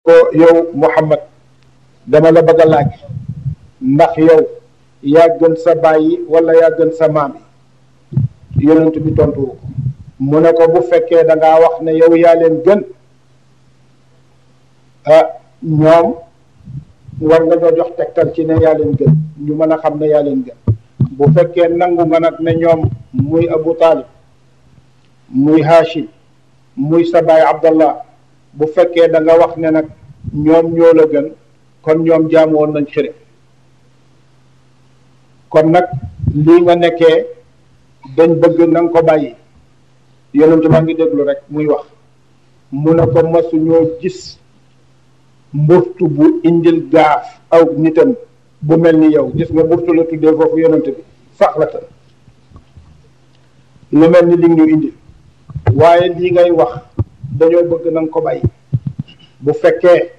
ko yow Muhammad dama la bëgg a laaj ndax yow yaa gën sa bàyyi wala yaa gën sa maam yi yonent bi tontu ko mu ne ko bu fekkee da ngaa wax ne yow yaa leen gën ñoom war nga ñoo jox tegtal ci ne yaa leen gën ñu mën a xam ne yaa leen gën bu fekkee nangu nga nag ne ñoom muy Abu Talib muy Hashim muy sa baay Abdallah bu fekkee da nga wax ne nag ñoom ñoo la gën kon ñoom jaamu woon nañ xërëm kon nag lii nga nekkee dañ bëgg na nga ko bàyyi yonent maa ngi déglu rek muy wax mu ne ko masu ñoo gis mburtu bu indil gaaf aw nitam bu mel ni yow gis nga mburtu la tuddee foofu yonent bi sax la tan lu mel ni li ñu indil waaye lii ngay wax dañoo bëgg na nga ko bàyyi bu fekkee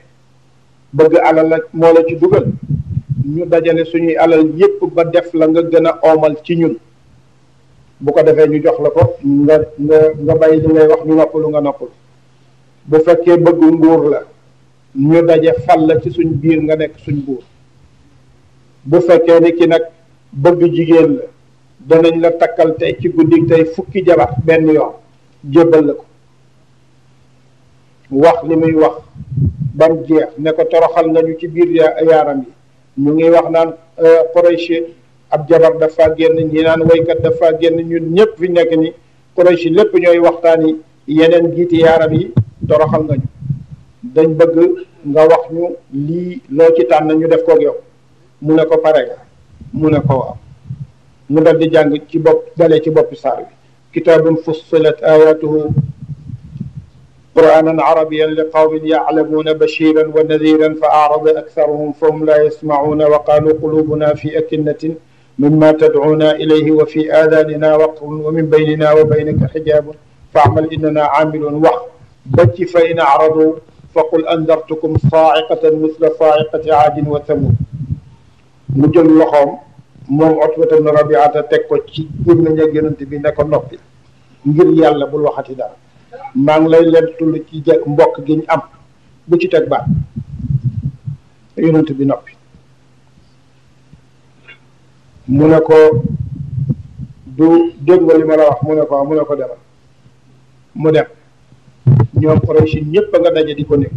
bëgg alal la moo la ci dugal ñu dajale suñuy alal yépp ba def la nga gën a oomal ci ñun bu ko defee ñu jox la ko nga bàyyi li ngay wax ñu noppalu nga noppalu bu fekkee bëgg nguur la ñu daje fal la ci suñ biir nga nekk suñ buur bu fekkee ni ki nag bëgg jigéen la danañ la takkal tey ci guddi tey fukki jabar benn yoon jébbal la ko wax li muy wax bam jeex ne ko toroxal nga ñu ci biir yaaram yi ñu ngi wax naan Quraysh ab jabar dafa génn ñi naan waykat dafa génn ñun ñëpp fi nekk ni Quraysh lépp ñooy waxtaani yeneen jiiti yaaram yi toroxal nga ñu dañ bëgg nga wax ñu lii loo ci tànn ñu def koog yow mu ne ko pare nga mu ne ko waaw mu dal di jàng ci bopp dalee ci boppi saar bi kitaabun fussilat ayatuhu qur'aanan arabiyyan li qawmin ya'lamuuna bashiiran wa nadhiiran fa a'rada aktharuhum fahum laa yasma'uuna wa qaaluu quluubunaa fii akinnatin mimmaa tad'uunaa ilayhi wa fii aadaaninaa waqrun wa min baynanaa wa baynaka hijaabun fa'mal innanaa 'aamiluun wax ba ci fa in a'raduu faqul andartukum saa'iqatan mithla saa'iqati 'aadin wa thamuud mu jël loxoom moom Utbata ibn Rabi'ata teg ko ci gémmiñ ak Yonent bi ne ko noppi ngir yàlla bul waxati dara maa ngi lay leen tull ci mbokk gi ñu am bu ci teg baat Yonent bi noppi mu ne ko du dégg nga li ma la wax mu ne ko demal mu dem ñoom Quraysh ñépp a nga daje di ko nekk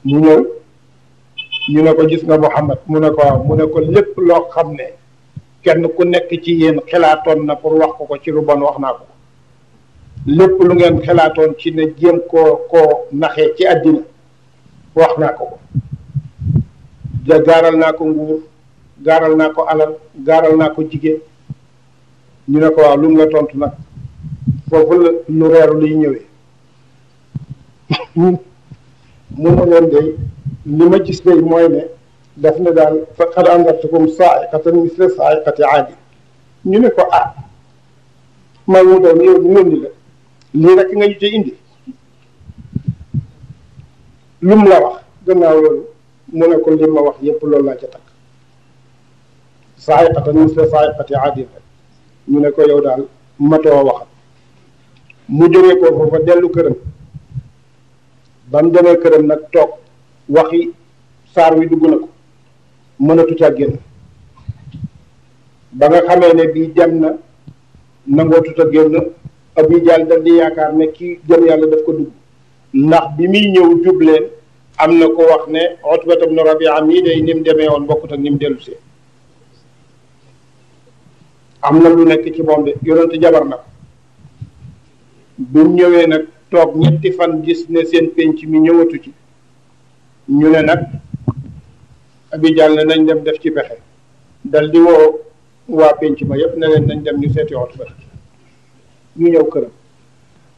mu ñëw ñu ne ko gis nga Muhammad mu ne ko waaw mu ne ko lépp loo xam ne kenn ku nekk ci yéen xelaatoon na pour wax ko ci lu bon wax naa ko lépp lu ngeen xelaatoon ci ne jéem koo naxee ci àddina wax naa ko gaaral naa ko nguur gaaral naa ko alal gaaral naa ko jigéen ñu ne ko waaw lu mu la tontu nag foofu la lu reeru liy ñëwee mu ne leen day li ma gis day mooy ne daf ne daal fa qad andartukum saa'iqatan misla saa'iqati 'aad ñu ne ko man mu doon yow ñu indi la lii rek nga ñu ci indi lu mu la wax gannaaw loolu mu ne ko li ma wax yépp loolu laa ca takk saa'iqatan misla saa'iqati 'aad rek ñu ne ko yow daal matoo waxat mu jógee ko foofa dellu këram ba mu demee këram nag toog waxi saar wi dugg na ko mënatu ca génn ba nga xamee ne bii dem na nangootut a génn Abi Jahl dal di yaakaar ne kii gëm yàlla daf ko dugg ndax bi muy ñëw jub leen am na ko wax ne Utbata ibn Rabi'a mii day ni mu demee woon bokkut ak ni mu dellu see am na lu nekk ci moom de yonent jabar na bi mu ñëwee nag toog ñetti fan gis ne seen penc mi ñëwatu ci ñu ne nag Abi Jahl ne nañ dem def ci pexe dal di woo waa penc ma yépp ne leen nañ dem ñu seeti Utba ñu ñëw këram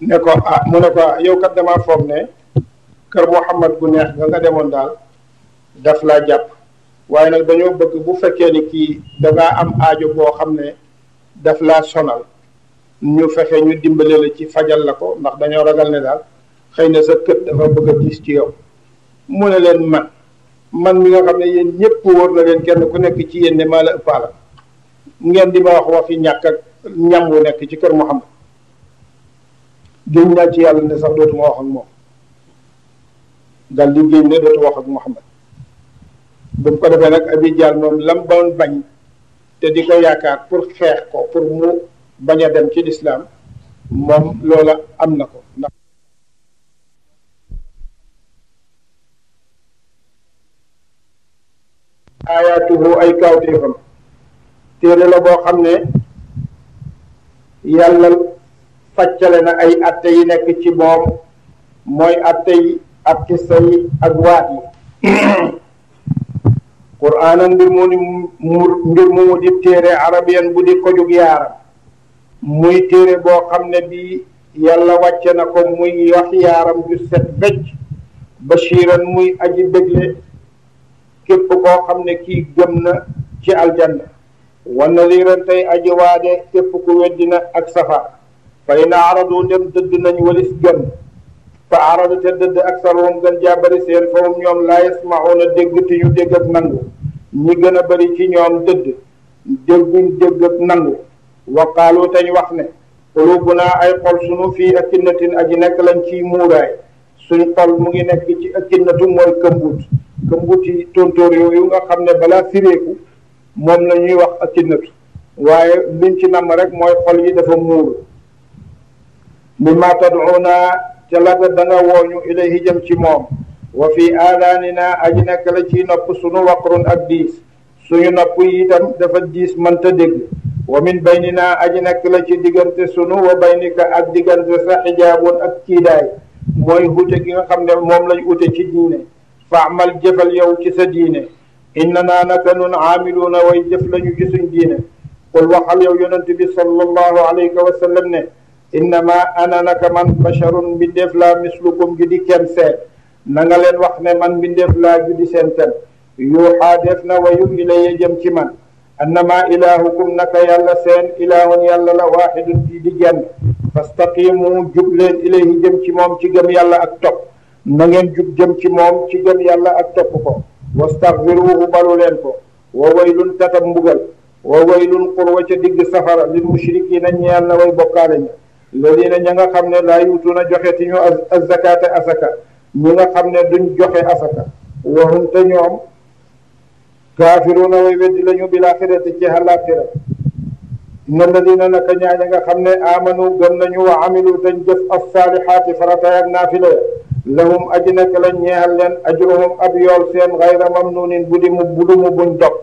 ne ko mu ne ko yow kat damaa foog ne kër Muhammad gu neex nga demoon daal daf laa jàpp waaye nag dañoo bëgg bu fekkee ni kii dangaa am aajo boo xam ne daf laa sonal ñu fexe ñu dimbale la ci fajal la ko ndax dañoo ragal ne daal xëy na sa kët dafa bëgg a diis ci yow mu ne leen man mi nga xam ne yéen ñëpp wóor na leen kenn ku nekk ci yéen ne maa la ëppaala ngeen di ma wax fi ñàkk ak ñam wu nekk ci kër Muhammad géñ naa ci yàlla ne sax dootuma wax ak moom dal di génne dootu wax ak Muhammad bu mu ko defee nag Abi Jahl moom lam doon bañ te di ko yaakaar pour xeex ko pour mu bañ a dem ci lislaam moom loola am na ko ndax ayaatuhu ay kawtéefam téere la boo xam ne yàlla faccale na ay atte yi nekk ci moom mooy atte yi ak kissa yi ak waat yi quraanan mbir mu di téere arabiyan bu di ko jug yaaram muy téere boo xam ne bi yàlla wàcce na ko muy wax yaaram ju set becc bashiran muy aji bégle képp koo xam ne kii gëm na ci aljanna wa nadiran tey aji waade képp ku weddina ak safa fa in aradu ndem dëdd nañ walis gëm fa aradu te dëdd ak sarwum gën jaa bari seen fa hum ñoom laa yasmauna dégg te ñu dégg ak nangu ñi gën a bari ci ñoom dëdd dégguñ dégg ak nangu wa qaalu tañ wax ne qulubuna ay xol sunu fii akinnatin aji nekk lañ ciy muuraay suñ xol mu ngi nekk ci akinnatu mooy këmbut yi tontóor yooyu nga xam ne balaa fireeku moom la ñuy wax akinnatu waaye liñ ci namm rek mooy xol yi dafa muuru mimma tad'una ca la da nga wooñu ilayhi jëm ci moom wa fi aadaanina aji nekk la ciy nopp sunu waqrun ak diis suñu nopp yi itam dafa diis mënta dégg wa min baynina aji nekk la ci diggante sunu wa baynika ak diggante sa xijaabun ak kiidaay mooy ute gi nga xam ne moom lañ ute ci diine faamal jëfal yow ci sa diine inna naa naka nun aamiluuna way jëf lañu ci suñ diine qul waxal yow yonent bi sallallahu alayhi wa sallam ne innama ana naka man basharun mbindeef laa mislukum ju di kenn seet na nga leen wax ne man mbindeef laa ju di seen kenn yuuxaa def na wayu ilayya jëm ci man annama ilaahukum naka yàlla seen ilaahun yàlla la waaxidun fii di genn fastaqimu jub leen ilayhi jëm ci moom ci gëm yàlla ak topp na ngeen jub jëm ci moom ci gëm yàlla ak topp ko wastaghfiruhu balu leen ko wa waylun tatab mbugal wa waylun xurwa ca digg safara lil mushrikiina ñeel na way bokkaale ña ladina ña nga xam ne laa yuutuuna joxe ti ñu azakaata asaka ñi nga xam ne duñ joxe asaka waxum te ñoom kaafiruuna way weddi lañu bil aaxirati ci àllaaxira inna ladina naka ñaaña nga xam ne amanu gëm nañu wa amilu tañ jëf as-saalihaati farataay ak naafila lahum aji nekk la ñeexal leen ajruhum ab yool seen gayra mamnuunin bu du mu buñ dog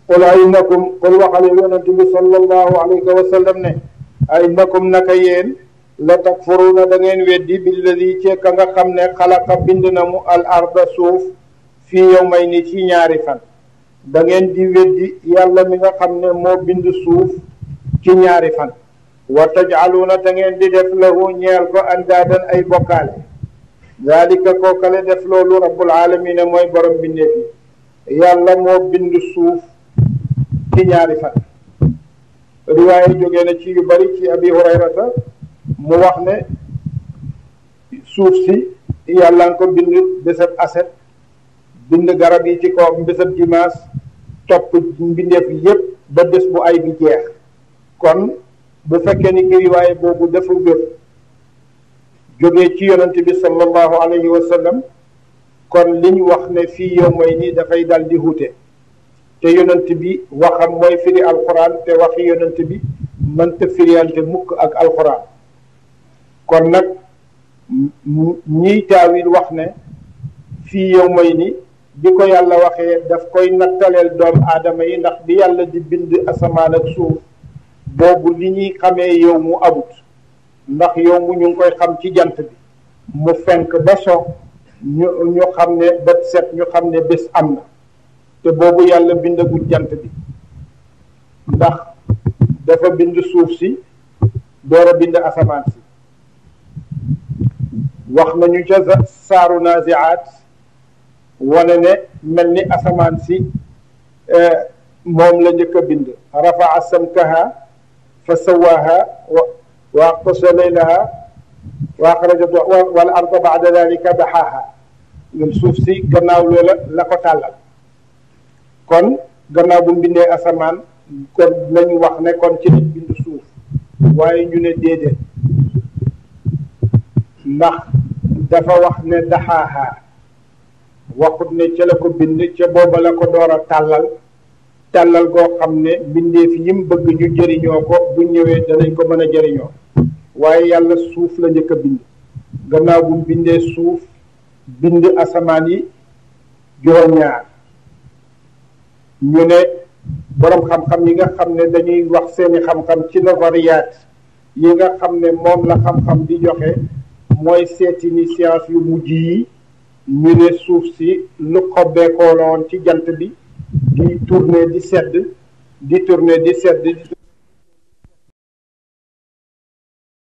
qul aynakum qul waxale yonent bi sallallahu alayhi wa sallam ne aynakum naka yéen la takfuruuna da ngeen weddi billadi ci ka nga xam ne xalaqa bind na mu al arda suuf fii yawmayni ci ñaari fan da ngeen di weddi yàlla mi nga xam ne moo bind suuf ci ñaari fan wa tajcaluuna te ngeen di def lahu ñeel ko andaadan ay bokkaale daalika kookale def loolu rabbul aalamiina mooy borom bindeef yi yàlla moo bind suuf ci ñaari fan riwaaye jógee na ci yu bari ci abi hurayrata mu wax ne suuf si yàlla nga ko bind bésab aset bind garab yi ci kaw bésab dimanche topp mbindeef yépp ba bés bu ay bi jeex kon bu fekkee ni ki riwaaye boobu dafa wér jógee ci yonent bi sallallahu alayhi wa sallam kon liñ wax ne fii yawmayni dafay dal di wuute te yonent bi waxam mooy firi alquran te waxi yonent bi mënta firiyante mukk ak alquran kon nag ñiy taawil wax ne fii yawmayni bi ko yàlla waxee daf koy nattaleel doom aadama yi ndax bi yàlla di bind asamaan ak suuf boobu li ñuy xamee yow mu abut ndax yow mu ñu ngi koy xam ci jant bi mu fenk ba so ñu xam ne bët set ñu xam ne bés am na te boobu yàlla bindagul jant bi ndax dafa bind suuf si door a bind asamaan si wax nañu ca saaru naziaat wane ne mel ni asamaan si moom la njëkk a bind rafaa samkaha fa sawaaha wa aqtasa laylaha wa axraja wal arda ba'da dalika daxaaha suuf si gannaaw loola la ko tàllal kon gannaaw bu mu bindee asamaan kon lañu wax ne kon ci lañ bind suuf waaye ñu ne déedéet ndax dafa wax ne daxaaha waxut ne ca la ko bind ca booba la ko door a tàllal goo xam ne bindeef yim bëgg ñu jëriñoo ko bu ñëwee danañ ko mën a jëriñoo waaye yàlla suuf la njëkk a bind gannaaw bu mu bindee suuf bind asamaan yi juróom-ñaar ñu ne boroom xam-xam yi nga xam ne dañuy wax seeni xam-xam ci nazariyaat yi nga xam ne moom la xam-xam di joxe mooy seeti ni science yu mujj yi ñu ne suuf si lu xobbeekoo la woon ci jant bi di tourner di sedd di tourner di sedd